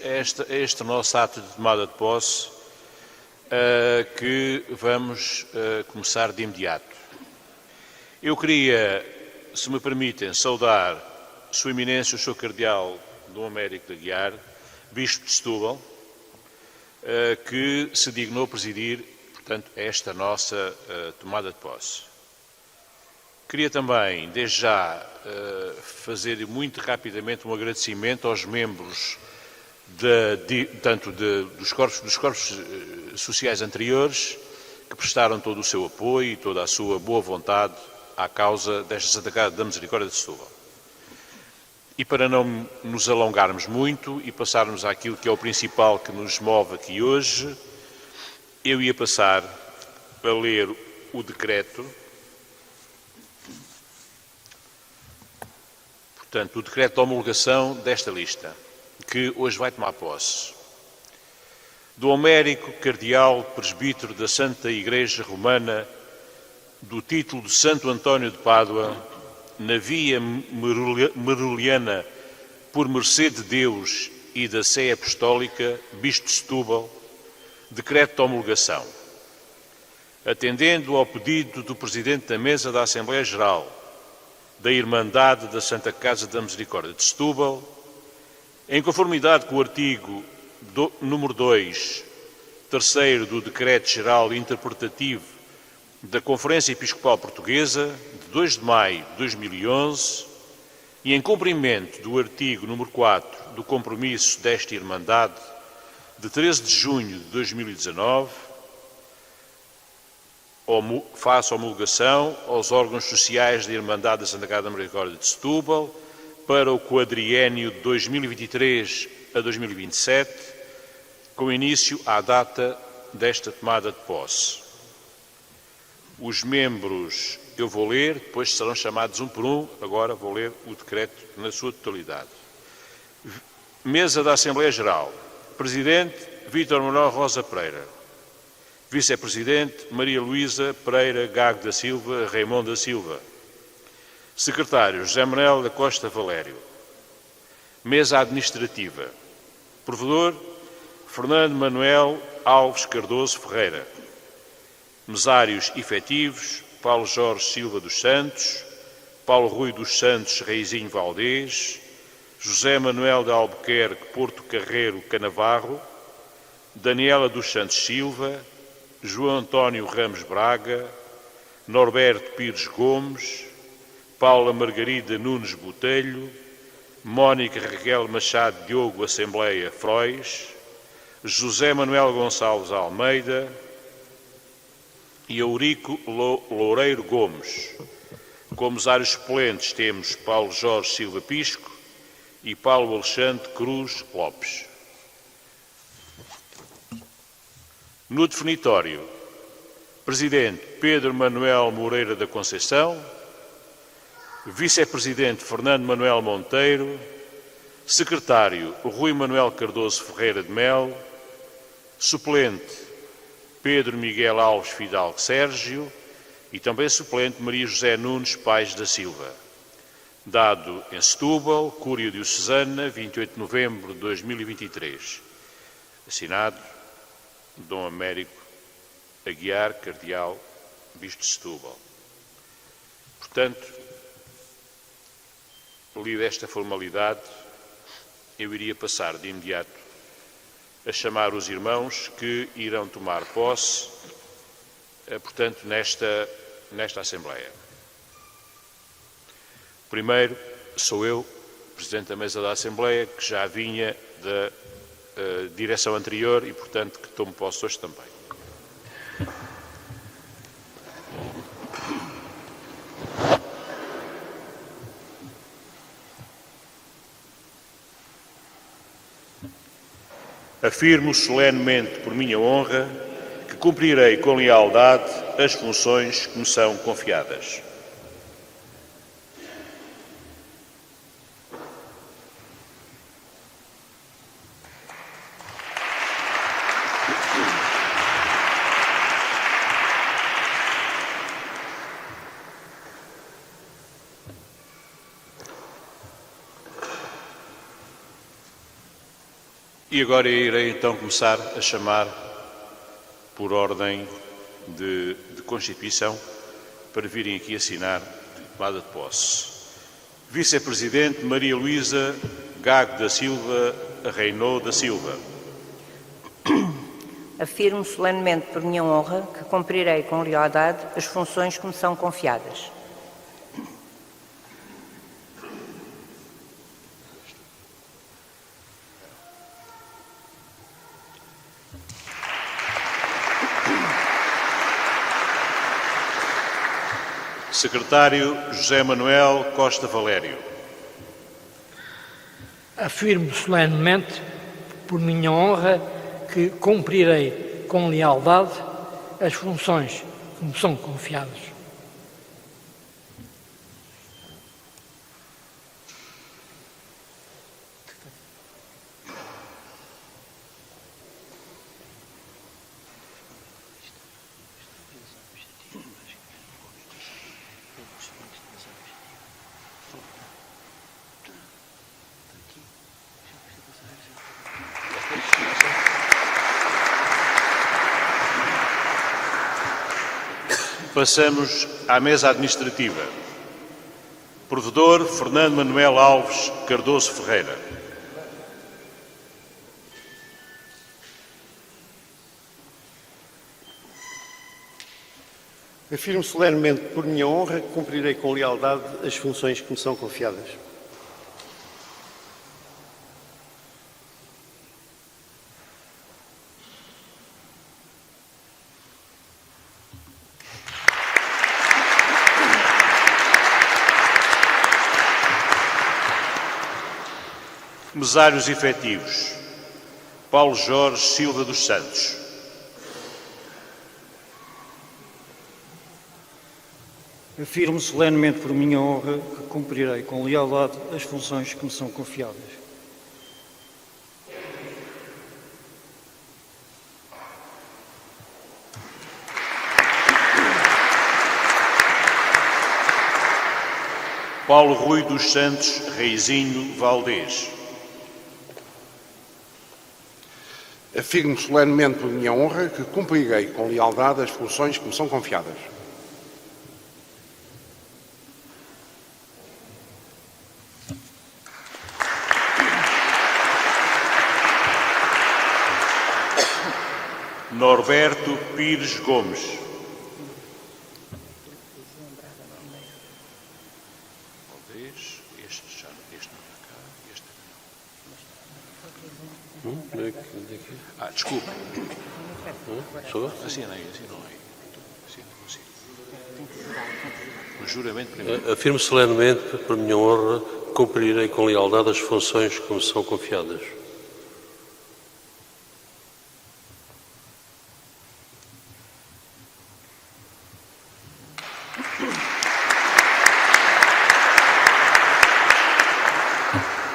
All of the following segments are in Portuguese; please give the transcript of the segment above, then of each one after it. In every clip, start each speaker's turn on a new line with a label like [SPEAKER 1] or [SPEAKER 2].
[SPEAKER 1] a este nosso ato de tomada de posse, que vamos começar de imediato. Eu queria, se me permitem, saudar Sua Eminência o Sr. Cardeal Dom Américo de Aguiar, Bispo de Setúbal, que se dignou presidir, portanto, esta nossa tomada de posse. Queria também, desde já, fazer muito rapidamente um agradecimento aos membros dos corpos sociais anteriores, que prestaram todo o seu apoio e toda a sua boa vontade à causa desta Santa Casa da Misericórdia de Setúbal. E para não nos alongarmos muito e passarmos àquilo que é o principal que nos move aqui hoje, eu ia passar a ler o decreto. Portanto, o decreto de homologação desta lista, que hoje vai tomar posse. Dom Américo, Cardeal, Presbítero da Santa Igreja Romana, do título de Santo António de Pádua, na via meroliana, por mercê de Deus e da Sé Apostólica, Bispo de Setúbal, decreto de homologação. Atendendo ao pedido do Presidente da Mesa da Assembleia Geral da Irmandade da Santa Casa da Misericórdia de Setúbal, em conformidade com o artigo número 2, terceiro do Decreto-Geral Interpretativo da Conferência Episcopal Portuguesa, de 2 de maio de 2011, e em cumprimento do artigo número 4 do compromisso desta Irmandade, de 13 de junho de 2019, faço homologação aos órgãos sociais da Irmandade da Santa Casa da Misericórdia de Setúbal para o quadriênio de 2023 a 2027, com início à data desta tomada de posse. Os membros eu vou ler, depois serão chamados um por um, agora vou ler o decreto na sua totalidade. Mesa da Assembleia Geral. Presidente, Vítor Manuel Rosa Pereira. Vice-Presidente, Maria Luísa Pereira Gago da Silva Raimundo da Silva. Secretário, José Manuel da Costa Valério. Mesa Administrativa. Provedor, Fernando Manuel Alves Cardoso Ferreira. Mesários efetivos, Paulo Jorge Silva dos Santos, Paulo Rui dos Santos Reizinho Valdez, José Manuel de Albuquerque Porto Carreiro Canavarro, Daniela dos Santos Silva, João António Ramos Braga, Norberto Pires Gomes, Paula Margarida Nunes Botelho, Mónica Raquel Machado Diogo Assembleia Frois, José Manuel Gonçalves Almeida e Eurico Loureiro Gomes. Como mesários suplentes temos Paulo Jorge Silva Pisco e Paulo Alexandre Cruz Lopes. No definitório, Presidente Pedro Manuel Moreira da Conceição, Vice-Presidente Fernando Manuel Monteiro, Secretário Rui Manuel Cardoso Ferreira de Mel, Suplente Pedro Miguel Alves Fidalgo Sérgio e também suplente Maria José Nunes Paes da Silva. Dado em Setúbal, Cúria Diocesana, 28 de novembro de 2023. Assinado Dom Américo Aguiar, Cardeal, Bispo de Setúbal. Portanto, lida esta formalidade, eu iria passar de imediato a chamar os irmãos que irão tomar posse, portanto, nesta Assembleia. Primeiro, sou eu, Presidente da Mesa da Assembleia, que já vinha da direção anterior e, portanto, que tomo posse hoje também. Afirmo solenemente, por minha honra, que cumprirei com lealdade as funções que me são confiadas. E agora irei então começar a chamar por ordem de constituição para virem aqui assinar a tomada de posse. Vice-Presidente Maria Luísa Gago da Silva Reinaud da Silva.
[SPEAKER 2] Afirmo solenemente por minha honra que cumprirei com lealdade as funções que me são confiadas.
[SPEAKER 1] Secretário José Manuel Costa Valério.
[SPEAKER 3] Afirmo solenemente, por minha honra, que cumprirei com lealdade as funções que me são confiadas.
[SPEAKER 1] Passamos à mesa administrativa. Provedor Fernando Manuel Alves Cardoso Ferreira.
[SPEAKER 4] Afirmo solenemente por minha honra que cumprirei com lealdade as funções que me são confiadas.
[SPEAKER 1] Mesários efetivos. Paulo Jorge Silva dos Santos.
[SPEAKER 5] Afirmo solenemente por minha honra que cumprirei com lealdade as funções que me são confiadas.
[SPEAKER 1] Paulo Rui dos Santos Reizinho Valdez.
[SPEAKER 6] Afirmo solenemente por minha honra que cumprirei com lealdade as funções que me são confiadas.
[SPEAKER 1] Norberto Pires Gomes. Desculpe.
[SPEAKER 6] Sou?
[SPEAKER 1] Assina aí. Assina consigo. O juramento primeiro.
[SPEAKER 7] Afirmo solenemente, por minha honra, cumprirei com lealdade as funções que me são confiadas.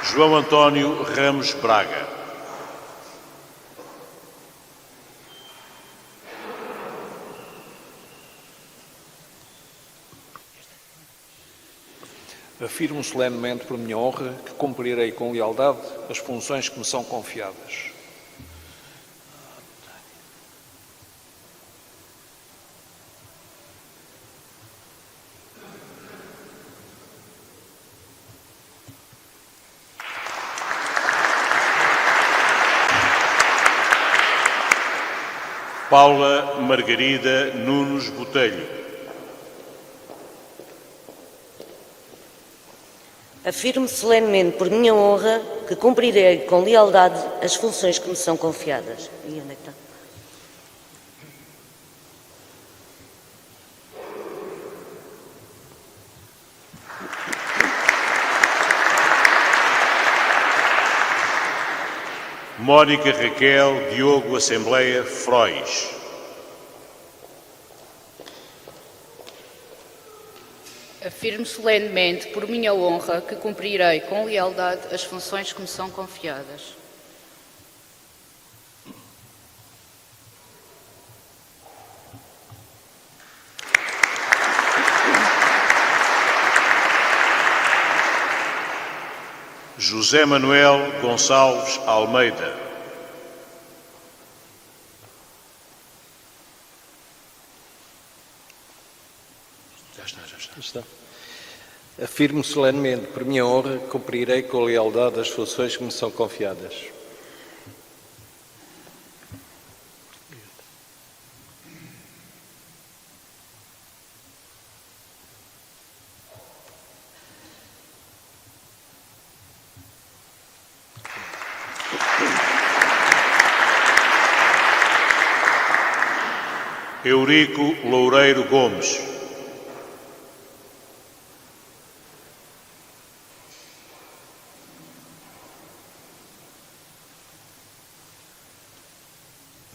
[SPEAKER 1] João António Ramos Braga.
[SPEAKER 8] Afirmo solenemente por minha honra que cumprirei com lealdade as funções que me são confiadas.
[SPEAKER 1] Paula Margarida Nunes Botelho.
[SPEAKER 9] Afirmo solenemente por minha honra que cumprirei com lealdade as funções que me são confiadas. E onde é que está?
[SPEAKER 1] Mónica Raquel Diogo Assembleia Frois.
[SPEAKER 10] Afirmo solenemente, por minha honra, que cumprirei com lealdade as funções que me são confiadas.
[SPEAKER 1] José Manuel Gonçalves Almeida.
[SPEAKER 8] Está. Afirmo solenemente, por minha honra, que cumprirei com lealdade as funções que me são confiadas.
[SPEAKER 1] Eurico Loureiro Gomes.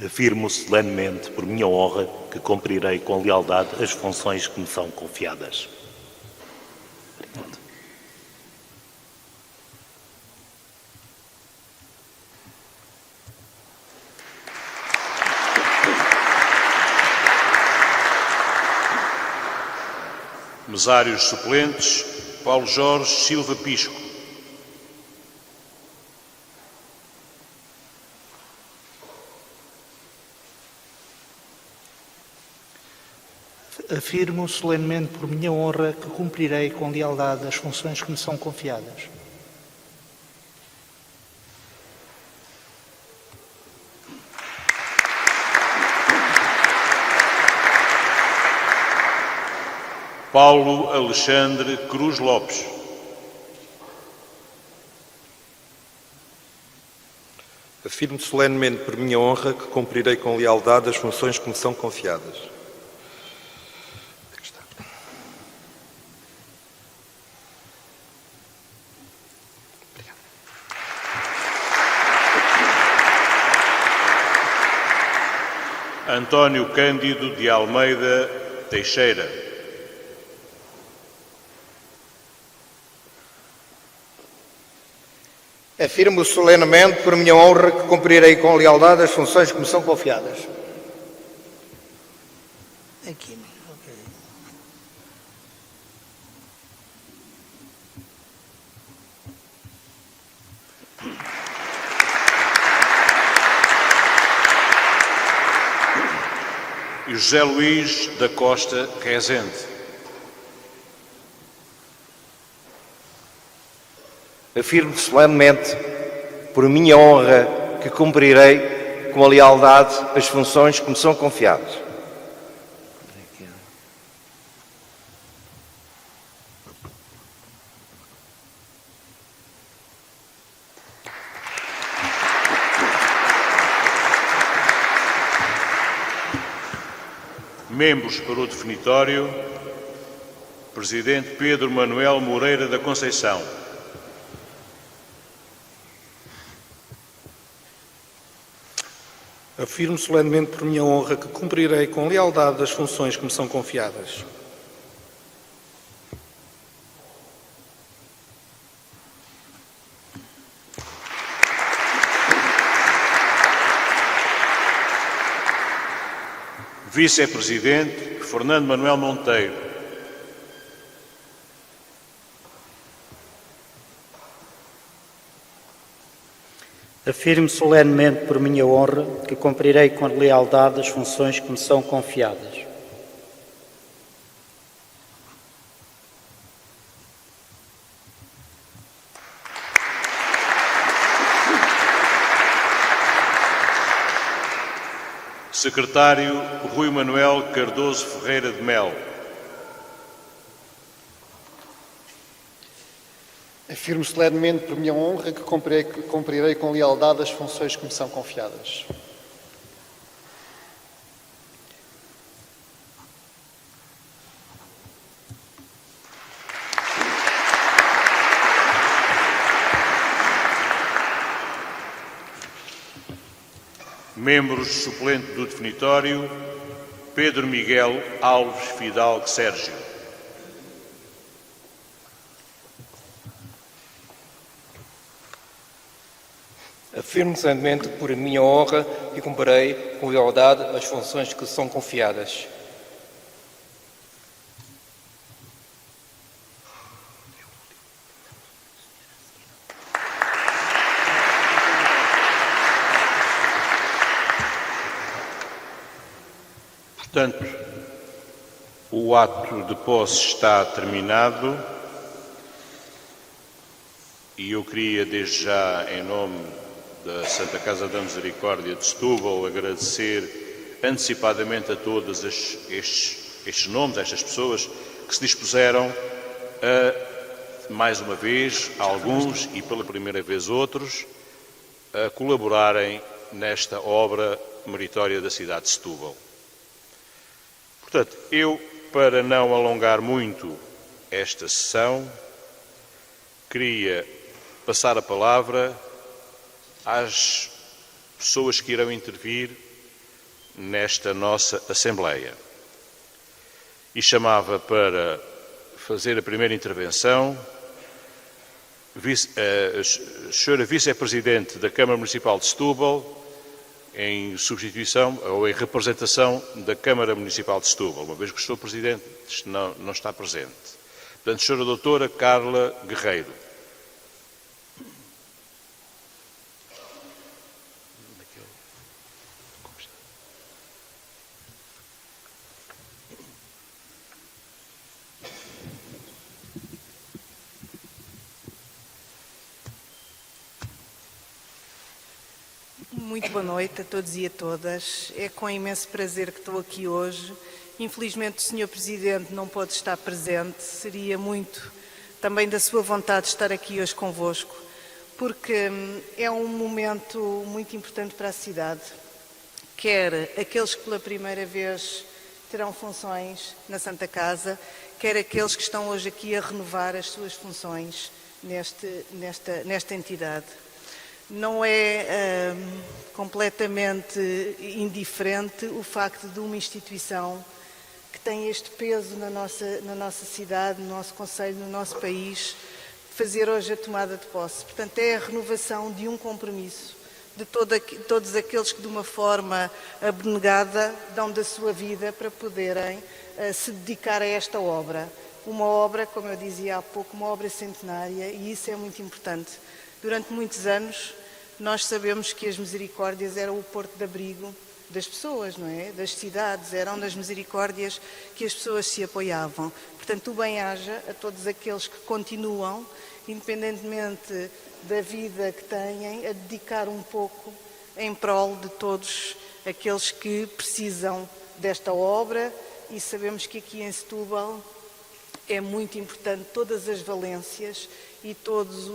[SPEAKER 11] Afirmo solenemente, por minha honra, que cumprirei com lealdade as funções que me são confiadas. Obrigado.
[SPEAKER 1] Mesários suplentes, Paulo Jorge Silva Pisco.
[SPEAKER 12] Afirmo solenemente por minha honra que cumprirei com lealdade as funções que me são confiadas.
[SPEAKER 1] Paulo Alexandre Cruz Lopes.
[SPEAKER 13] Afirmo solenemente por minha honra que cumprirei com lealdade as funções que me são confiadas.
[SPEAKER 1] António Cândido de Almeida Teixeira.
[SPEAKER 14] Afirmo solenemente, por minha honra, que cumprirei com lealdade as funções que me são confiadas.
[SPEAKER 12] Aqui, ok.
[SPEAKER 1] E José Luís da Costa Rezende.
[SPEAKER 14] Afirmo solenemente, por minha honra, que cumprirei com a lealdade as funções que me são confiadas.
[SPEAKER 1] Membros para o definitório, Presidente Pedro Manuel Moreira da Conceição.
[SPEAKER 13] Afirmo solenemente por minha honra que cumprirei com lealdade as funções que me são confiadas.
[SPEAKER 1] Vice-Presidente Fernando Manuel Monteiro.
[SPEAKER 5] Afirmo solenemente por minha honra que cumprirei com lealdade as funções que me são confiadas.
[SPEAKER 1] Secretário Rui Manuel Cardoso Ferreira de Melo.
[SPEAKER 15] Afirmo solenemente por minha honra que cumprirei com lealdade as funções que me são confiadas.
[SPEAKER 1] Membros suplentes do definitório, Pedro Miguel Alves Fidalgo Sérgio.
[SPEAKER 16] Afirmo solenemente por minha honra que cumprirei com lealdade as funções que são confiadas.
[SPEAKER 1] Portanto, O ato de posse está terminado e eu queria, desde já, em nome da Santa Casa da Misericórdia de Setúbal, agradecer antecipadamente a todos estes nomes, estas pessoas que se dispuseram a, mais uma vez, alguns e pela primeira vez outros, a colaborarem nesta obra meritória da cidade de Setúbal. Portanto, eu, para não alongar muito esta sessão, queria passar a palavra às pessoas que irão intervir nesta nossa Assembleia. E chamava para fazer a primeira intervenção a senhora Vice-Presidente da Câmara Municipal de Setúbal, em substituição ou em representação da Câmara Municipal de Setúbal, uma vez que o Sr. Presidente não está presente. Portanto, Sra. Doutora Carla Guerreiro.
[SPEAKER 17] Muito boa noite a todos e a todas. É com imenso prazer que estou aqui hoje. Infelizmente o Sr. Presidente não pode estar presente. Seria muito também da sua vontade estar aqui hoje convosco, porque é um momento muito importante para a cidade. Quer aqueles que pela primeira vez terão funções na Santa Casa, quer aqueles que estão hoje aqui a renovar as suas funções nesta entidade. Não é completamente indiferente o facto de uma instituição que tem este peso na nossa cidade, no nosso concelho, no nosso país, fazer hoje a tomada de posse. Portanto, é a renovação de um compromisso de todos aqueles que de uma forma abnegada dão da sua vida para poderem se dedicar a esta obra. Uma obra, como eu dizia há pouco, uma obra centenária, e isso é muito importante. Durante muitos anos, nós sabemos que as misericórdias eram o porto de abrigo das pessoas, não é? Das cidades, eram nas misericórdias que as pessoas se apoiavam. Portanto, o bem-aja a todos aqueles que continuam, independentemente da vida que têm, a dedicar um pouco em prol de todos aqueles que precisam desta obra, e sabemos que aqui em Setúbal é muito importante todas as valências e todos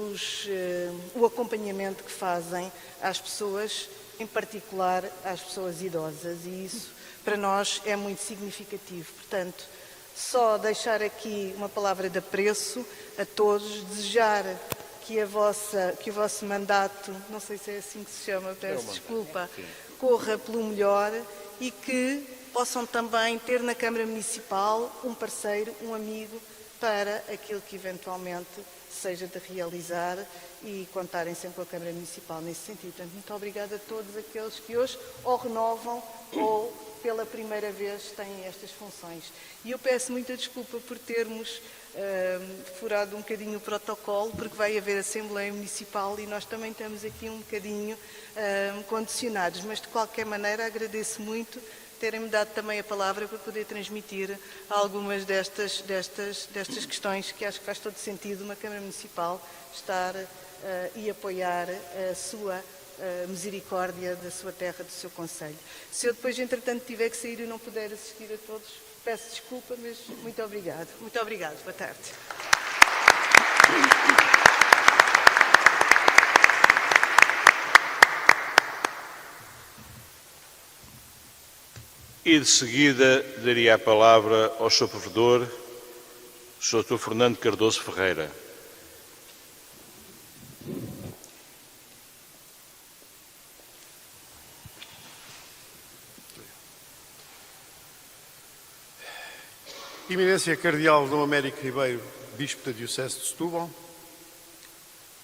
[SPEAKER 17] o acompanhamento que fazem às pessoas, em particular às pessoas idosas, e isso para nós é muito significativo. Portanto, só deixar aqui uma palavra de apreço a todos, desejar que o vosso mandato, não sei se é assim que se chama, peço desculpa, corra pelo melhor e que possam também ter na Câmara Municipal um parceiro, um amigo, para aquilo que eventualmente seja de realizar, e contarem sempre com a Câmara Municipal nesse sentido. Portanto, muito obrigada a todos aqueles que hoje ou renovam ou pela primeira vez têm estas funções. E eu peço muita desculpa por termos furado um bocadinho o protocolo, porque vai haver Assembleia Municipal e nós também estamos aqui um bocadinho condicionados, mas de qualquer maneira agradeço muito terem-me dado também a palavra para poder transmitir algumas destas questões que acho que faz todo sentido uma Câmara Municipal estar e apoiar a sua misericórdia da sua terra, do seu concelho. Se eu depois, entretanto, tiver que sair e não puder assistir a todos, peço desculpa, mas muito obrigado. Muito obrigado. Boa tarde.
[SPEAKER 1] E de seguida daria a palavra ao Sr. Provedor, o Dr. Fernando Cardoso Ferreira.
[SPEAKER 4] Eminência Cardeal Dom Américo Ribeiro, Bispo da Diocese de Setúbal,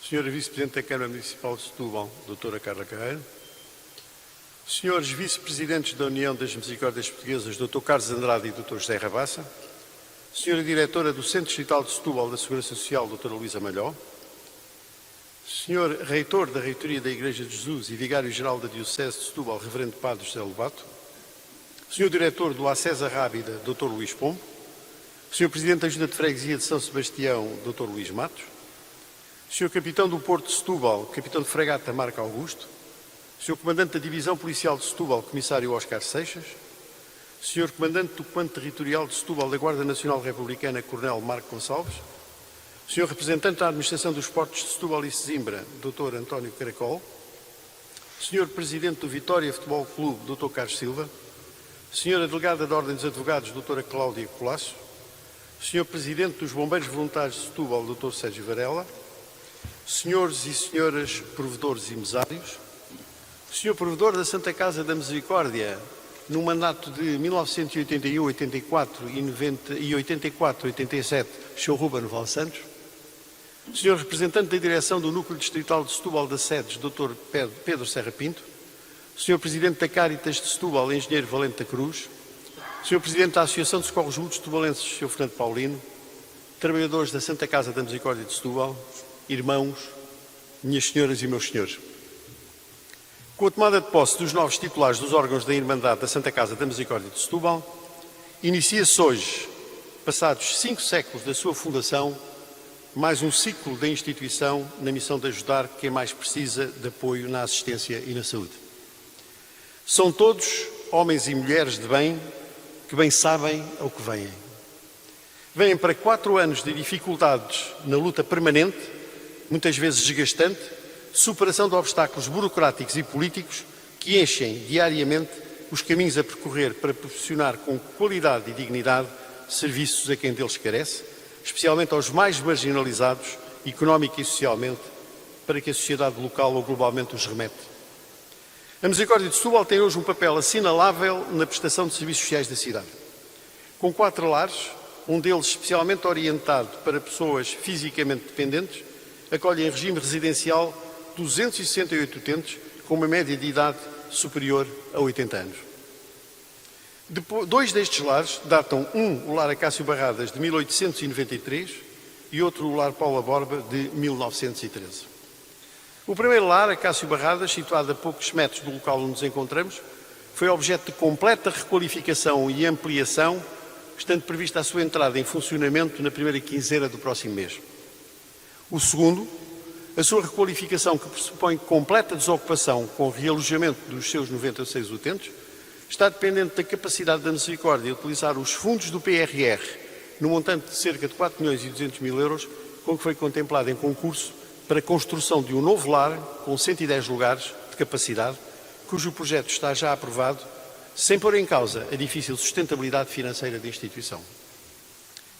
[SPEAKER 4] Senhora Vice-Presidente da Câmara Municipal de Setúbal, Doutora Carla Guerreiro, Senhores Vice-Presidentes da União das Misericórdias Portuguesas, Dr. Carlos Andrade e Dr. José Rabassa, Senhora Diretora do Centro Distrital de Setúbal da Segurança Social, Dra. Luísa Malhó, Senhor Reitor da Reitoria da Igreja de Jesus e Vigário-Geral da Diocese de Setúbal, Reverendo Padre José Lobato, Senhor Diretor do La César Rábida, Dr. Luís Pombo, Sr. Presidente da Junta de Freguesia de São Sebastião, Dr. Luís Matos, Sr. Capitão do Porto de Setúbal, Capitão de Fragata Marco Augusto, Sr. Comandante da Divisão Policial de Setúbal, Comissário Oscar Seixas, Sr. Comandante do Comando Territorial de Setúbal da Guarda Nacional Republicana, Coronel Marco Gonçalves, Sr. Representante da Administração dos Portos de Setúbal e Sesimbra, Dr. António Caracol, Sr. Presidente do Vitória Futebol Clube, Dr. Carlos Silva, Sra. Delegada da Ordem dos Advogados, Dra. Cláudia Colasso, Sr. Presidente dos Bombeiros Voluntários de Setúbal, Dr. Sérgio Varela, Senhores e Senhoras Provedores e Mesários, Sr. Provedor da Santa Casa da Misericórdia, no mandato de 1981-84 e 84-87, Sr. Ruben Val Santos, Sr. Representante da Direção do Núcleo Distrital de Setúbal da Sedes, Dr. Pedro Serra Pinto, Sr. Presidente da Cáritas de Setúbal, Engenheiro Valente da Cruz, Sr. Presidente da Associação de Socorros Mútuos Setubalenses, Sr. Fernando Paulino, trabalhadores da Santa Casa da Misericórdia de Setúbal, irmãos, minhas senhoras e meus senhores. Com a tomada de posse dos novos titulares dos órgãos da Irmandade da Santa Casa da Misericórdia de Setúbal, inicia-se hoje, passados 5 séculos da sua fundação, mais um ciclo da instituição na missão de ajudar quem mais precisa de apoio na assistência e na saúde. São todos homens e mulheres de bem, que bem sabem ao que vêm. Vêm para 4 anos de dificuldades na luta permanente, muitas vezes desgastante, de superação de obstáculos burocráticos e políticos que enchem diariamente os caminhos a percorrer para proporcionar com qualidade e dignidade serviços a quem deles carece, especialmente aos mais marginalizados, económica e socialmente, para que a sociedade local ou globalmente os remete. A Misericórdia de Setúbal tem hoje um papel assinalável na prestação de serviços sociais da cidade. Com 4 lares, um deles especialmente orientado para pessoas fisicamente dependentes, acolhe em regime residencial 268 utentes com uma média de idade superior a 80 anos. 2 destes lares datam, o lar Acácio Barradas, de 1893 e outro, o lar Paula Borba, de 1913. O primeiro lar, Acácio Barradas, situado a poucos metros do local onde nos encontramos, foi objeto de completa requalificação e ampliação, estando prevista a sua entrada em funcionamento na primeira quinzena do próximo mês. O segundo, a sua requalificação, que pressupõe completa desocupação com realojamento dos seus 96 utentes, está dependente da capacidade da Misericórdia de utilizar os fundos do PRR, no montante de cerca de 4.200.000 euros, com que foi contemplado em concurso para a construção de um novo lar com 110 lugares de capacidade, cujo projeto está já aprovado, sem pôr em causa a difícil sustentabilidade financeira da instituição.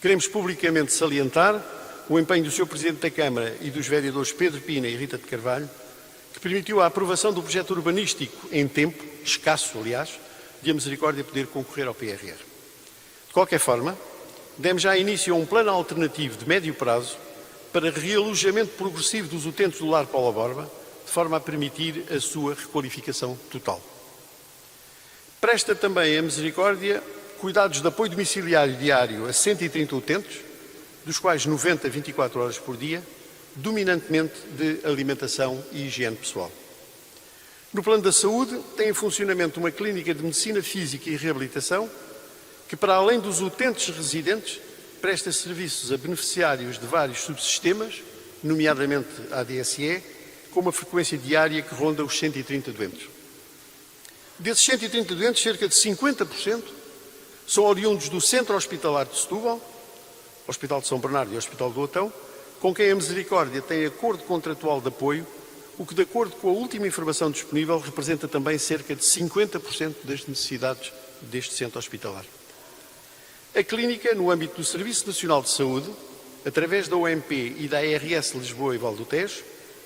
[SPEAKER 4] Queremos publicamente salientar o empenho do Sr. Presidente da Câmara e dos vereadores Pedro Pina e Rita de Carvalho, que permitiu a aprovação do projeto urbanístico em tempo, escasso aliás, de a Misericórdia poder concorrer ao PRR. De qualquer forma, demos já início a um plano alternativo de médio prazo para realojamento progressivo dos utentes do lar Paula Borba, de forma a permitir a sua requalificação total. Presta também a Misericórdia cuidados de apoio domiciliário diário a 130 utentes, dos quais 90 24 horas por dia, dominantemente de alimentação e higiene pessoal. No plano da saúde, tem em funcionamento uma clínica de medicina física e reabilitação que, para além dos utentes residentes, presta serviços a beneficiários de vários subsistemas, nomeadamente a ADSE, com uma frequência diária que ronda os 130 doentes. Desses 130 doentes, cerca de 50% são oriundos do Centro Hospitalar de Setúbal, Hospital de São Bernardo e Hospital do Otão, com quem a Misericórdia tem acordo contratual de apoio, o que, de acordo com a última informação disponível, representa também cerca de 50% das necessidades deste centro hospitalar. A clínica, no âmbito do Serviço Nacional de Saúde, através da OMP e da ARS Lisboa e Val do Tejo,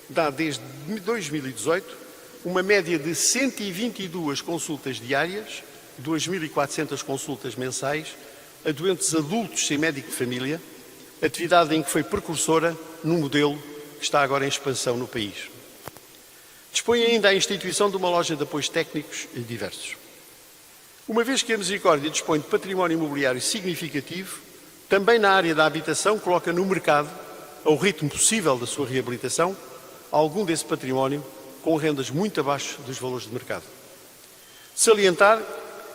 [SPEAKER 4] dá desde 2018 uma média de 122 consultas diárias, 2.400 consultas mensais, a doentes adultos sem médico de família, atividade em que foi precursora num modelo que está agora em expansão no país. Dispõe ainda a instituição de uma loja de apoios técnicos diversos. Uma vez que a Misericórdia dispõe de património imobiliário significativo, também na área da habitação coloca no mercado, ao ritmo possível da sua reabilitação, algum desse património com rendas muito abaixo dos valores de mercado. Salientar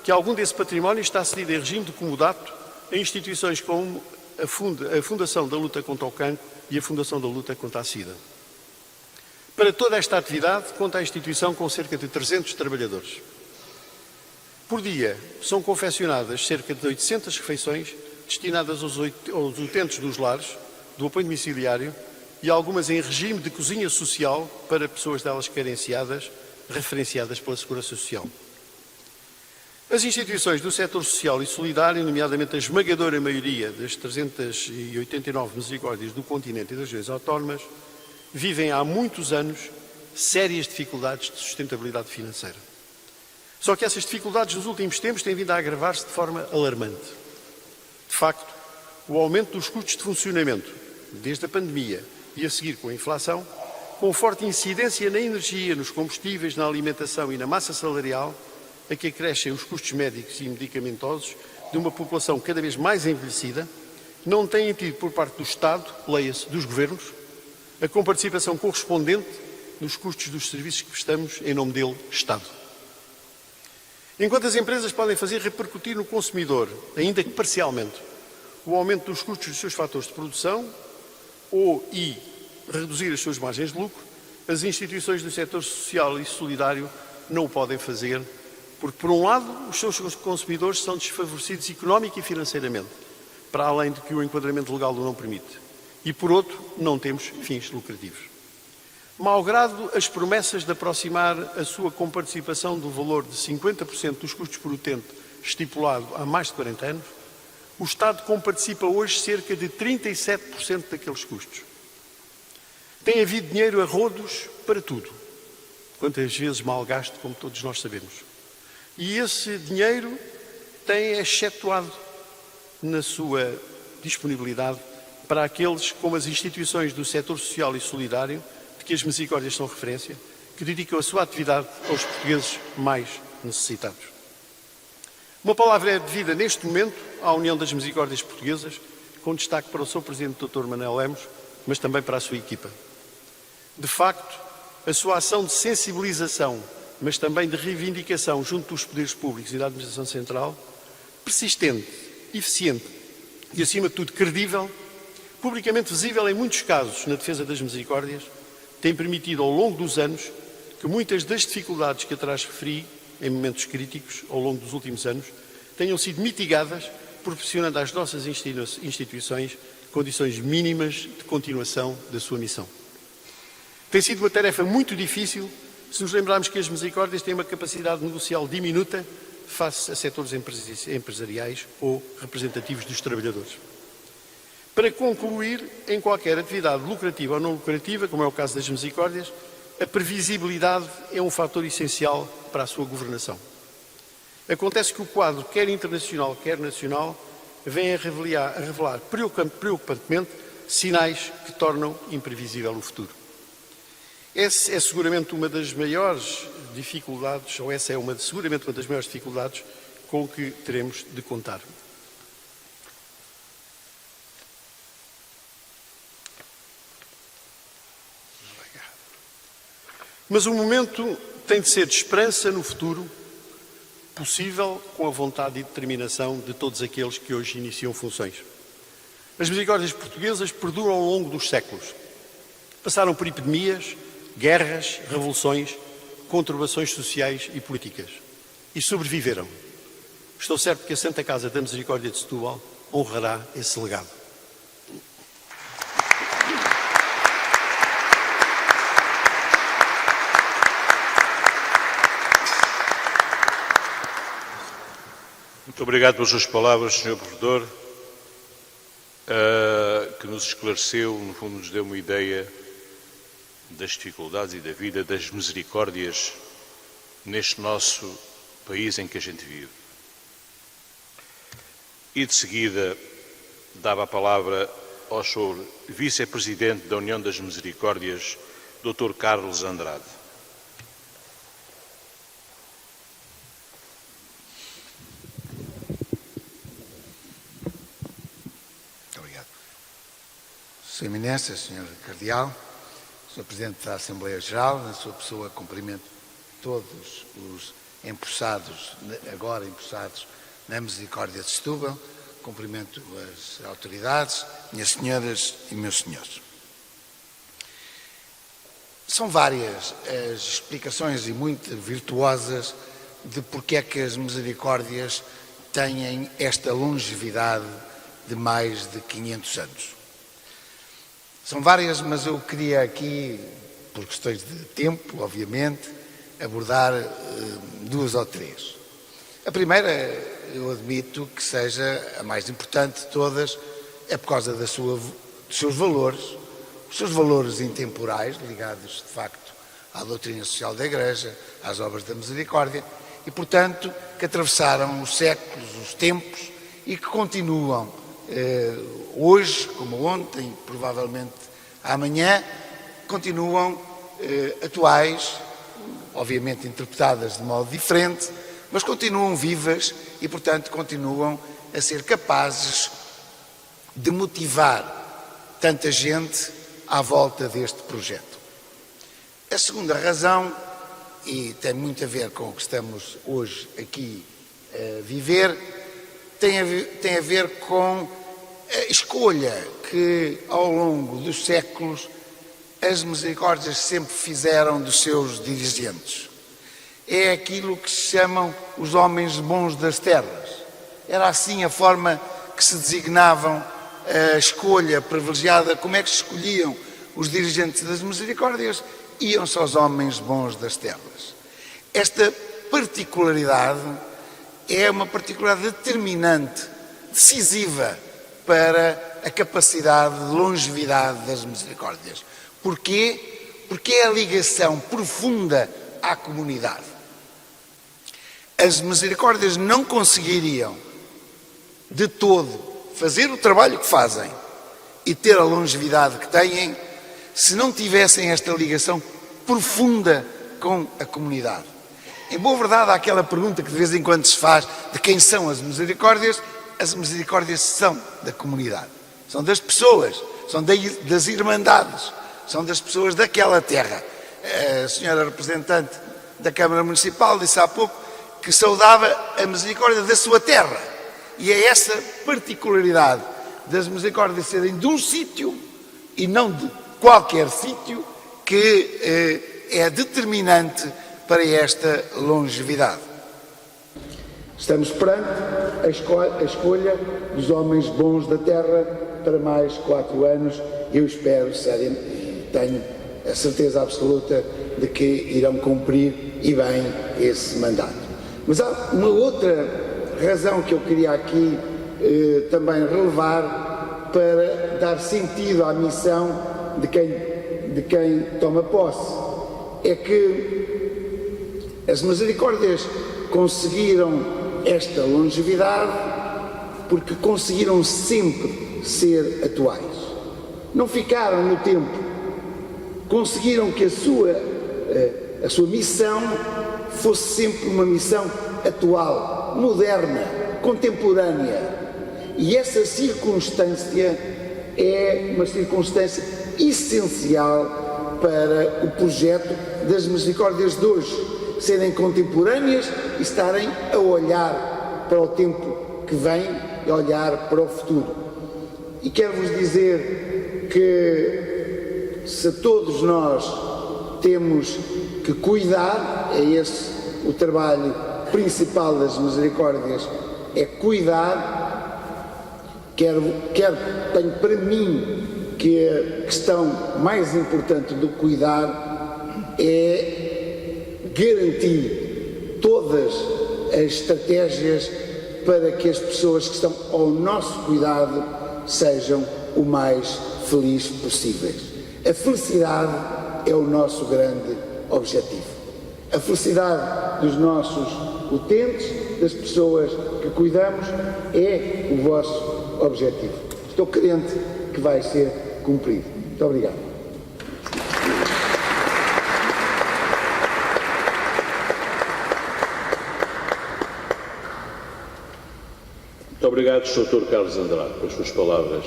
[SPEAKER 4] que algum desse património está cedido em regime de comodato a instituições como a Fundação da Luta contra o Cancro e a Fundação da Luta contra a SIDA. Para toda esta atividade, conta a instituição com cerca de 300 trabalhadores. Por dia, são confeccionadas cerca de 800 refeições destinadas aos utentes dos lares, do apoio domiciliário e algumas em regime de cozinha social para pessoas delas carenciadas, referenciadas pela Segurança Social. As instituições do setor social e solidário, nomeadamente a esmagadora maioria das 389 misericórdias do continente e das regiões autónomas, vivem há muitos anos sérias dificuldades de sustentabilidade financeira. Só que essas dificuldades nos últimos tempos têm vindo a agravar-se de forma alarmante. De facto, o aumento dos custos de funcionamento, desde a pandemia e a seguir com a inflação, com forte incidência na energia, nos combustíveis, na alimentação e na massa salarial, a que acrescem os custos médicos e medicamentosos de uma população cada vez mais envelhecida, não têm tido por parte do Estado, leia-se, dos governos, a comparticipação correspondente nos custos dos serviços que prestamos em nome dele, Estado. Enquanto as empresas podem fazer repercutir no consumidor, ainda que parcialmente, o aumento dos custos dos seus fatores de produção e reduzir as suas margens de lucro, as instituições do setor social e solidário não o podem fazer, porque, por um lado, os seus consumidores são desfavorecidos económica e financeiramente, para além de que o enquadramento legal o não permite. E, por outro, não temos fins lucrativos. Malgrado as promessas de aproximar a sua comparticipação do valor de 50% dos custos por utente estipulado há mais de 40 anos, o Estado comparticipa hoje cerca de 37% daqueles custos. Tem havido dinheiro a rodos para tudo, quantas vezes mal gasto, como todos nós sabemos. E esse dinheiro tem excetuado na sua disponibilidade para aqueles como as instituições do setor social e solidário, de que as misericórdias são referência, que dedicam a sua atividade aos portugueses mais necessitados. Uma palavra é devida neste momento à União das Misericórdias Portuguesas, com destaque para o seu Presidente, Dr. Manuel Lemos, mas também para a sua equipa. De facto, a sua ação de sensibilização, mas também de reivindicação junto dos poderes públicos e da Administração Central, persistente, eficiente e, acima de tudo, credível, publicamente visível em muitos casos na defesa das misericórdias, tem permitido ao longo dos anos que muitas das dificuldades que atrás referi, em momentos críticos, ao longo dos últimos anos, tenham sido mitigadas, proporcionando às nossas instituições condições mínimas de continuação da sua missão. Tem sido uma tarefa muito difícil se nos lembrarmos que as misericórdias têm uma capacidade negocial diminuta face a setores empresariais ou representativos dos trabalhadores. Para concluir, em qualquer atividade lucrativa ou não lucrativa, como é o caso das misericórdias, a previsibilidade é um fator essencial para a sua governação. Acontece que o quadro, quer internacional, quer nacional, vem a revelar preocupantemente sinais que tornam imprevisível o futuro. Essa é seguramente uma das maiores dificuldades, ou essa é seguramente uma das maiores dificuldades com que teremos de contar. Mas o momento tem de ser de esperança no futuro, possível com a vontade e determinação de todos aqueles que hoje iniciam funções. As misericórdias portuguesas perduram ao longo dos séculos. Passaram por epidemias, guerras, revoluções, conturbações sociais e políticas. E sobreviveram. Estou certo que a Santa Casa da Misericórdia de Setúbal honrará esse legado.
[SPEAKER 1] Muito obrigado pelas suas palavras, Sr. Provedor, que nos esclareceu, no fundo nos deu uma ideia das dificuldades e da vida das misericórdias neste nosso país em que a gente vive. E de seguida dava a palavra ao Sr. Vice-Presidente da União das Misericórdias, Dr. Carlos Andrade.
[SPEAKER 18] Sua Eminência, Sr. Cardeal, Sr. Presidente da Assembleia Geral, na sua pessoa cumprimento todos os agora empossados na Misericórdia de Setúbal, cumprimento as autoridades, minhas senhoras e meus senhores. São várias as explicações e muito virtuosas de porque é que as misericórdias têm esta longevidade de mais de 500 anos. São várias, mas eu queria aqui, por questões de tempo, obviamente, abordar duas ou três. A primeira, eu admito que seja a mais importante de todas, é por causa dos seus valores, os seus valores intemporais, ligados de facto à doutrina social da Igreja, às obras da misericórdia, e portanto que atravessaram os séculos, os tempos, e que continuam hoje, como ontem, provavelmente amanhã, continuam atuais, obviamente interpretadas de modo diferente, mas continuam vivas e, portanto, continuam a ser capazes de motivar tanta gente à volta deste projeto. A segunda razão, e tem muito a ver com o que estamos hoje aqui a viver, tem a ver com a escolha que, ao longo dos séculos, as misericórdias sempre fizeram dos seus dirigentes. É aquilo que se chamam os homens bons das terras. Era assim a forma que se designavam a escolha privilegiada, como é que se escolhiam os dirigentes das misericórdias, iam-se aos homens bons das terras. Esta particularidade é uma particularidade determinante, decisiva para a capacidade de longevidade das misericórdias. Porquê? Porque é a ligação profunda à comunidade. As misericórdias não conseguiriam de todo fazer o trabalho que fazem e ter a longevidade que têm se não tivessem esta ligação profunda com a comunidade. Em boa verdade, há aquela pergunta que de vez em quando se faz de quem são as misericórdias são da comunidade, são das pessoas, são das irmandades, são das pessoas daquela terra. A senhora representante da Câmara Municipal disse há pouco que saudava a misericórdia da sua terra. E é essa particularidade das misericórdias serem de um sítio e não de qualquer sítio que é determinante para esta longevidade. Estamos perante a escolha dos homens bons da terra para mais 4 anos. Eu espero, seriamente, tenho a certeza absoluta de que irão cumprir e bem esse mandato. Mas há uma outra razão que eu queria aqui também relevar para dar sentido à missão de quem toma posse. É que as misericórdias conseguiram esta longevidade porque conseguiram sempre ser atuais. Não ficaram no tempo. Conseguiram que a sua missão fosse sempre uma missão atual, moderna, contemporânea. E essa circunstância é uma circunstância essencial para o projeto das misericórdias de hoje, serem contemporâneas e estarem a olhar para o tempo que vem e a olhar para o futuro. E quero-vos dizer que se todos nós temos que cuidar, é esse o trabalho principal das misericórdias, é cuidar, tenho para mim que a questão mais importante do cuidar é garantir todas as estratégias para que as pessoas que estão ao nosso cuidado sejam o mais felizes possíveis. A felicidade é o nosso grande objetivo. A felicidade dos nossos utentes, das pessoas que cuidamos, é o vosso objetivo. Estou crente que vai ser cumprido. Muito obrigado.
[SPEAKER 1] Muito obrigado, Sr. Carlos Andrade, pelas suas palavras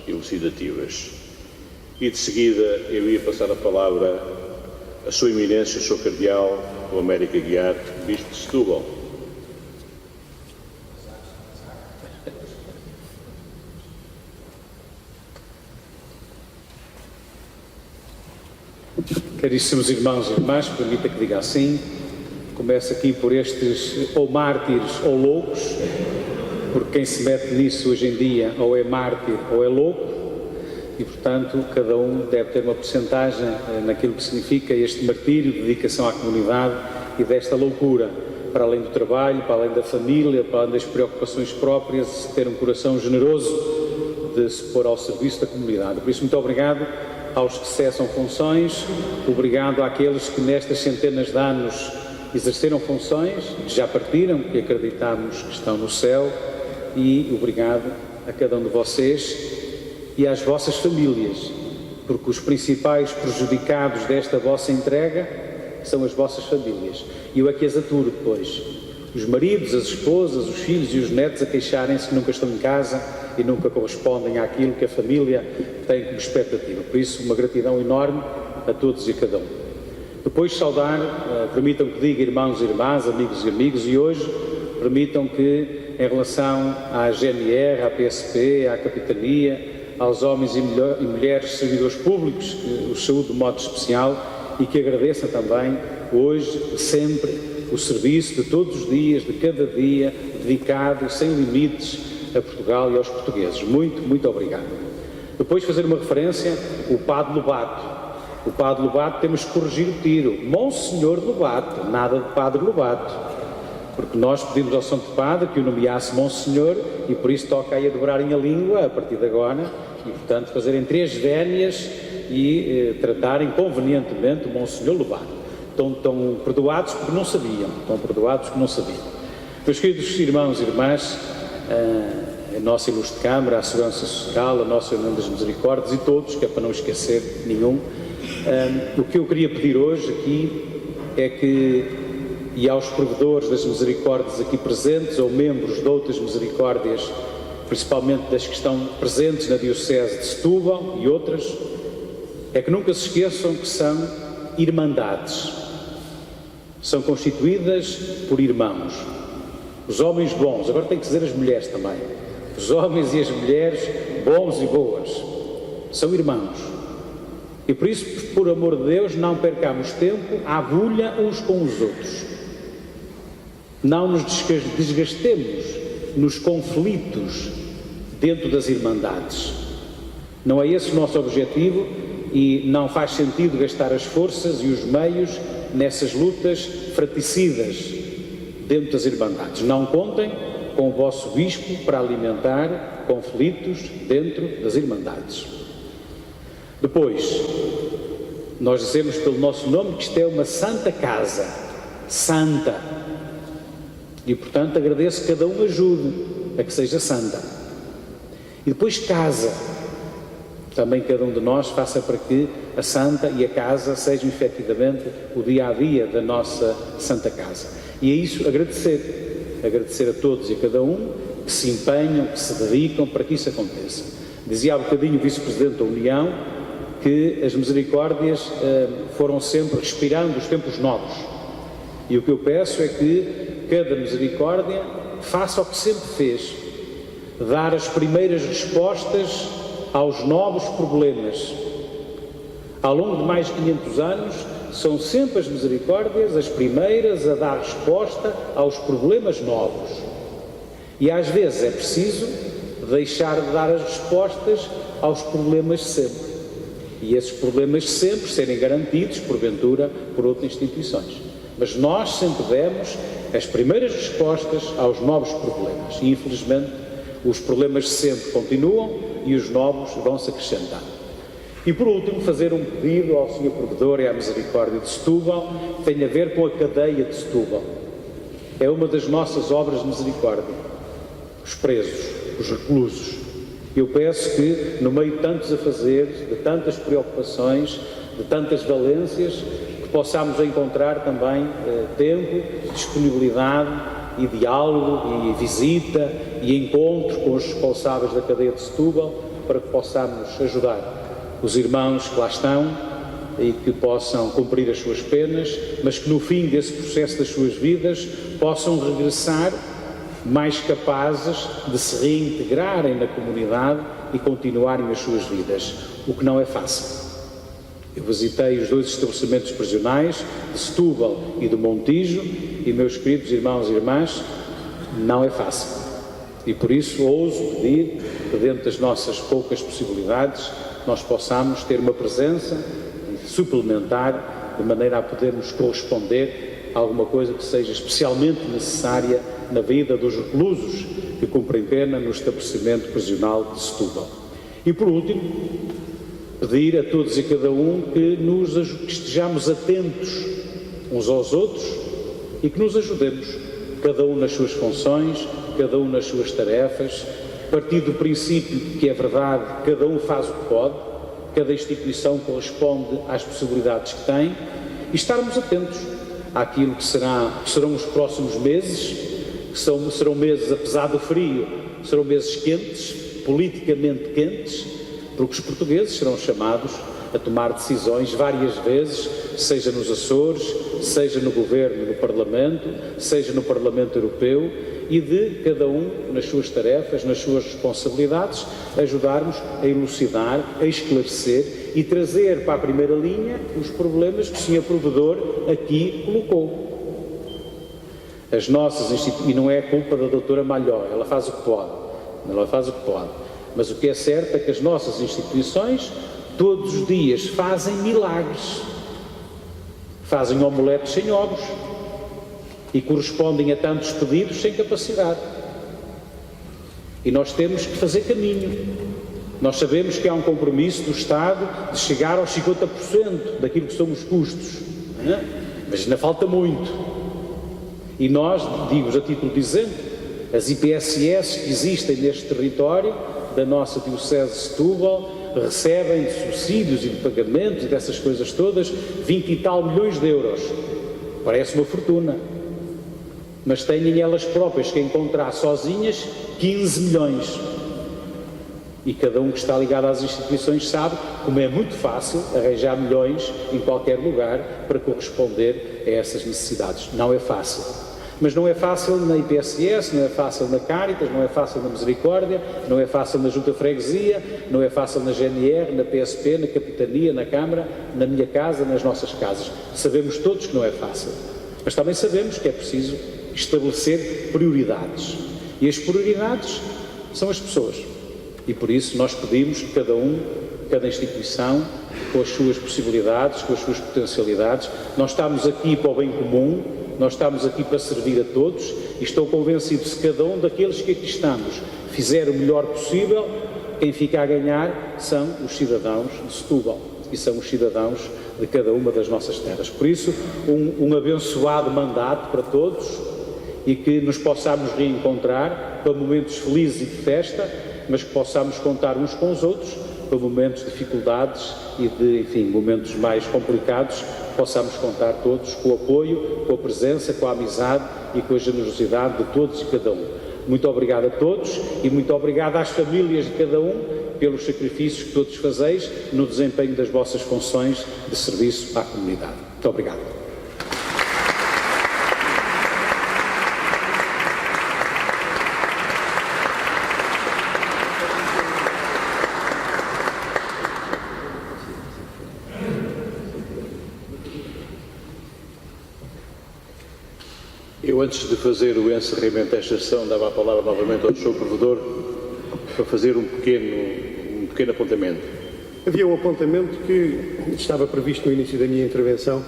[SPEAKER 1] elucidativas. E de seguida eu ia passar a palavra a Sua Eminência, o Sr. Cardeal Américo Aguiar, Bispo de Setúbal.
[SPEAKER 19] Caríssimos irmãos e irmãs, permita que diga assim, começo aqui por estes ou mártires ou loucos, porque quem se mete nisso hoje em dia ou é mártir ou é louco, e portanto cada um deve ter uma porcentagem naquilo que significa este martírio de dedicação à comunidade e desta loucura, para além do trabalho, para além da família, para além das preocupações próprias, ter um coração generoso de se pôr ao serviço da comunidade. Por isso, muito obrigado aos que cessam funções, obrigado àqueles que nestas centenas de anos exerceram funções, que já partiram, que acreditamos que estão no céu, e obrigado a cada um de vocês e às vossas famílias, porque os principais prejudicados desta vossa entrega são as vossas famílias. E eu aqui as aturo depois. Os maridos, as esposas, os filhos e os netos a queixarem-se que nunca estão em casa e nunca correspondem àquilo que a família tem como expectativa. Por isso, uma gratidão enorme a todos e a cada um. Depois saudar, permitam que diga irmãos e irmãs, amigos e amigos, e hoje permitam que, em relação à GNR, à PSP, à Capitania, aos homens e mulheres servidores públicos, que os saúdo de modo especial e que agradeçam também hoje, sempre, o serviço de todos os dias, de cada dia, dedicado, sem limites, a Portugal e aos portugueses. Muito, muito obrigado. Depois fazer uma referência, o Padre Lobato. O Padre Lobato temos que corrigir o tiro. Monsenhor Lobato, nada de Padre Lobato. Porque nós pedimos ao Santo Padre que o nomeasse Monsenhor e por isso toca aí a dobrarem a língua a partir de agora e, portanto, fazerem 3 vénias e tratarem convenientemente o Monsenhor Lobato. Estão perdoados porque não sabiam. Estão perdoados porque não sabiam. Meus queridos irmãos e irmãs, a nossa ilustre Câmara, a Segurança Social, a nossa União das Misericórdias e todos, que é para não esquecer nenhum, o que eu queria pedir hoje aqui é que, e aos provedores das misericórdias aqui presentes, ou membros de outras misericórdias, principalmente das que estão presentes na Diocese de Setúbal e outras, é que nunca se esqueçam que são irmandades. São constituídas por irmãos. Os homens bons, agora tem que dizer as mulheres também, os homens e as mulheres bons e boas, são irmãos. E por isso, por amor de Deus, não percamos tempo à bulha uns com os outros. Não nos desgastemos nos conflitos dentro das irmandades. Não é esse o nosso objetivo e não faz sentido gastar as forças e os meios nessas lutas fraticidas dentro das irmandades. Não contem com o vosso bispo para alimentar conflitos dentro das irmandades. Depois, nós dizemos pelo nosso nome que isto é uma santa casa, santa. E, portanto, agradeço que cada um ajude a que seja santa. E depois casa. Também cada um de nós faça para que a santa e a casa sejam efetivamente o dia-a-dia da nossa Santa Casa. E é isso agradecer. Agradecer a todos e a cada um que se empenham, que se dedicam para que isso aconteça. Dizia há bocadinho o Vice-Presidente da União que as misericórdias foram sempre respirando os tempos novos. E o que eu peço é que cada misericórdia faça o que sempre fez, dar as primeiras respostas aos novos problemas. Ao longo de mais de 500 anos, são sempre as misericórdias as primeiras a dar resposta aos problemas novos. E às vezes é preciso deixar de dar as respostas aos problemas de sempre. E esses problemas de sempre serem garantidos, porventura, por outras instituições. Mas nós sempre demos as primeiras respostas aos novos problemas. E, infelizmente, os problemas de sempre continuam e os novos vão-se acrescentar. E, por último, fazer um pedido ao Sr. Provedor e à Misericórdia de Setúbal, que tem a ver com a cadeia de Setúbal. É uma das nossas obras de misericórdia. Os presos, os reclusos. Eu peço que, no meio de tantos afazeres, de tantas preocupações, de tantas valências, que possamos encontrar também tempo, disponibilidade e diálogo e visita e encontro com os responsáveis da cadeia de Setúbal para que possamos ajudar os irmãos que lá estão e que possam cumprir as suas penas, mas que no fim desse processo das suas vidas possam regressar mais capazes de se reintegrarem na comunidade e continuarem as suas vidas, o que não é fácil. Eu visitei os 2 estabelecimentos prisionais, de Setúbal e do Montijo, e, meus queridos irmãos e irmãs, não é fácil. E por isso ouso pedir que, dentro das nossas poucas possibilidades, nós possamos ter uma presença suplementar, de maneira a podermos corresponder a alguma coisa que seja especialmente necessária na vida dos reclusos que cumprem pena no estabelecimento prisional de Setúbal. E por último, pedir a todos e cada um que estejamos atentos uns aos outros e que nos ajudemos, cada um nas suas funções, cada um nas suas tarefas, partir do princípio que é verdade, cada um faz o que pode, cada instituição corresponde às possibilidades que tem, e estarmos atentos àquilo que serão os próximos meses, que serão meses, apesar do frio, serão meses quentes, politicamente quentes, porque os portugueses serão chamados a tomar decisões várias vezes, seja nos Açores, seja no Governo, no Parlamento, seja no Parlamento Europeu, e de cada um, nas suas tarefas, nas suas responsabilidades, ajudarmos a elucidar, a esclarecer e trazer para a primeira linha os problemas que o Sr. Provedor aqui colocou. As nossas instituições, e não é culpa da doutora Malhó, ela faz o que pode, mas o que é certo é que as nossas instituições todos os dias fazem milagres, fazem omeletes sem ovos e correspondem a tantos pedidos sem capacidade. E nós temos que fazer caminho. Nós sabemos que há um compromisso do Estado de chegar aos 50% daquilo que são os custos, não é? Mas ainda falta muito. E nós, digo-vos a título de exemplo, as IPSS que existem neste território da nossa Diocese de Setúbal recebem de subsídios e de pagamentos e dessas coisas todas 20 e tal milhões de euros. Parece uma fortuna. Mas têm elas próprias que encontrar sozinhas 15 milhões. E cada um que está ligado às instituições sabe como é muito fácil arranjar milhões em qualquer lugar para corresponder a essas necessidades. Não é fácil. Mas não é fácil na IPSS, não é fácil na Cáritas, não é fácil na Misericórdia, não é fácil na Junta de Freguesia, não é fácil na GNR, na PSP, na Capitania, na Câmara, na minha casa, nas nossas casas. Sabemos todos que não é fácil. Mas também sabemos que é preciso estabelecer prioridades. E as prioridades são as pessoas. E por isso nós pedimos que cada um, cada instituição, com as suas possibilidades, com as suas potencialidades, nós estamos aqui para o bem comum, nós estamos aqui para servir a todos e estou convencido que se cada um daqueles que aqui estamos fizer o melhor possível, quem fica a ganhar são os cidadãos de Setúbal e são os cidadãos de cada uma das nossas terras. Por isso, um abençoado mandato para todos e que nos possamos reencontrar para momentos felizes e de festa, mas que possamos contar uns com os outros para momentos de dificuldades e de, enfim, momentos mais complicados, possamos contar todos com o apoio, com a presença, com a amizade e com a generosidade de todos e cada um. Muito obrigado a todos e muito obrigado às famílias de cada um pelos sacrifícios que todos fazeis no desempenho das vossas funções de serviço à comunidade. Muito obrigado.
[SPEAKER 1] Eu, antes de fazer o encerramento desta sessão, dava a palavra novamente ao Sr. Provedor para fazer um pequeno apontamento.
[SPEAKER 4] Havia um apontamento que estava previsto no início da minha intervenção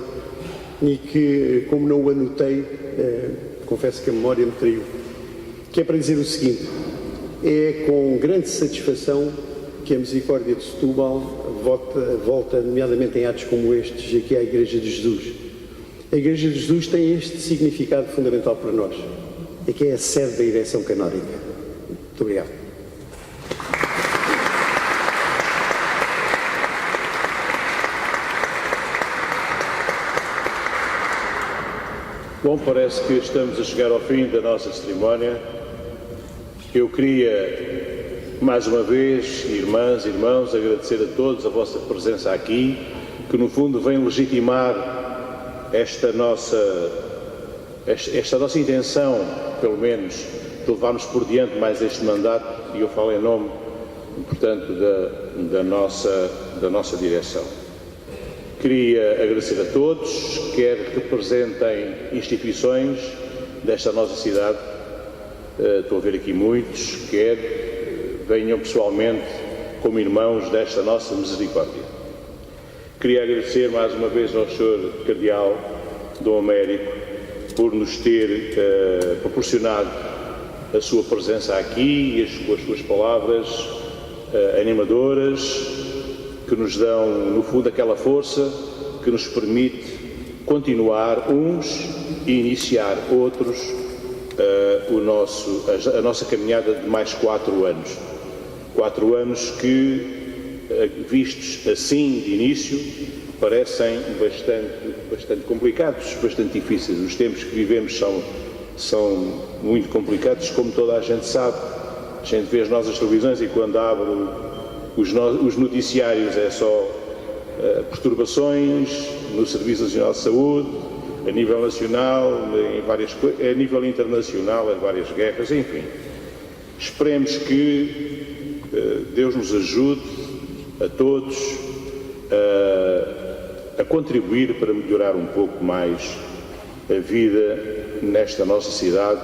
[SPEAKER 4] e que, como não o anotei, confesso que a memória me traiu, que é para dizer o seguinte: é com grande satisfação que a Misericórdia de Setúbal volta, nomeadamente em atos como estes, aqui à Igreja de Jesus. A Igreja de Jesus tem este significado fundamental para nós, é que é a sede da eleição canónica. Muito obrigado.
[SPEAKER 1] Bom, parece que estamos a chegar ao fim da nossa cerimónia. Eu queria, mais uma vez, irmãs e irmãos, agradecer a todos a vossa presença aqui, que no fundo vem legitimar esta nossa intenção, pelo menos, de levarmos por diante mais este mandato, e eu falo em nome, portanto, da nossa direção. Queria agradecer a todos, quer que representem instituições desta nossa cidade, estou a ver aqui muitos, quer venham pessoalmente como irmãos desta nossa misericórdia. Queria agradecer mais uma vez ao Sr. Cardeal Dom Américo por nos ter proporcionado a sua presença aqui e as suas palavras animadoras, que nos dão, no fundo, aquela força que nos permite continuar uns e iniciar outros a nossa caminhada de mais 4 anos. 4 anos que, vistos assim de início, parecem bastante complicados, bastante difíceis. Os tempos que vivemos são muito complicados, como toda a gente sabe. A gente vê as nossas televisões e quando abre os noticiários é só perturbações no Serviço Nacional de Saúde, a nível nacional, a nível internacional, em várias guerras, enfim. Esperemos que Deus nos ajude a todos a contribuir para melhorar um pouco mais a vida nesta nossa cidade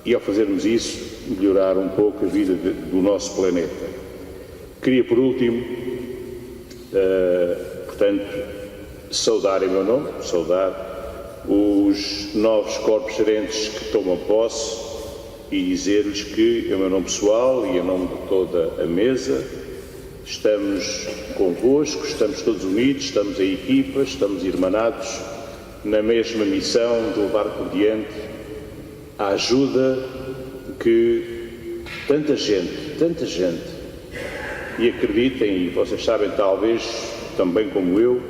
[SPEAKER 1] e, ao fazermos isso, melhorar um pouco a vida do nosso planeta. Queria, por último, portanto, saudar em meu nome, saudar os novos corpos gerentes que tomam posse e dizer-lhes que, em meu nome pessoal e em nome de toda a mesa, estamos convosco, estamos todos unidos, estamos em equipas, estamos irmanados na mesma missão de levar por diante a ajuda que tanta gente, e acreditem, e vocês sabem talvez também como eu,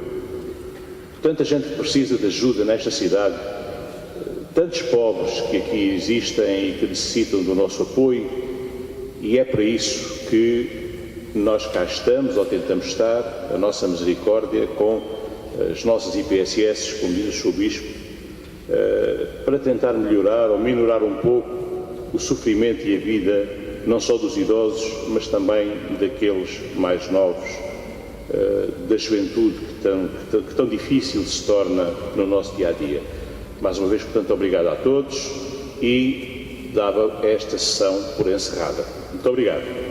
[SPEAKER 1] tanta gente que precisa de ajuda nesta cidade, tantos pobres que aqui existem e que necessitam do nosso apoio, e é para isso que nós cá estamos, ou tentamos estar, a nossa misericórdia com as nossas IPSS, como diz o Sr. Bispo, para tentar melhorar ou minorar um pouco o sofrimento e a vida não só dos idosos, mas também daqueles mais novos, da juventude que tão difícil se torna no nosso dia-a-dia. Mais uma vez, portanto, obrigado a todos e dava esta sessão por encerrada. Muito obrigado.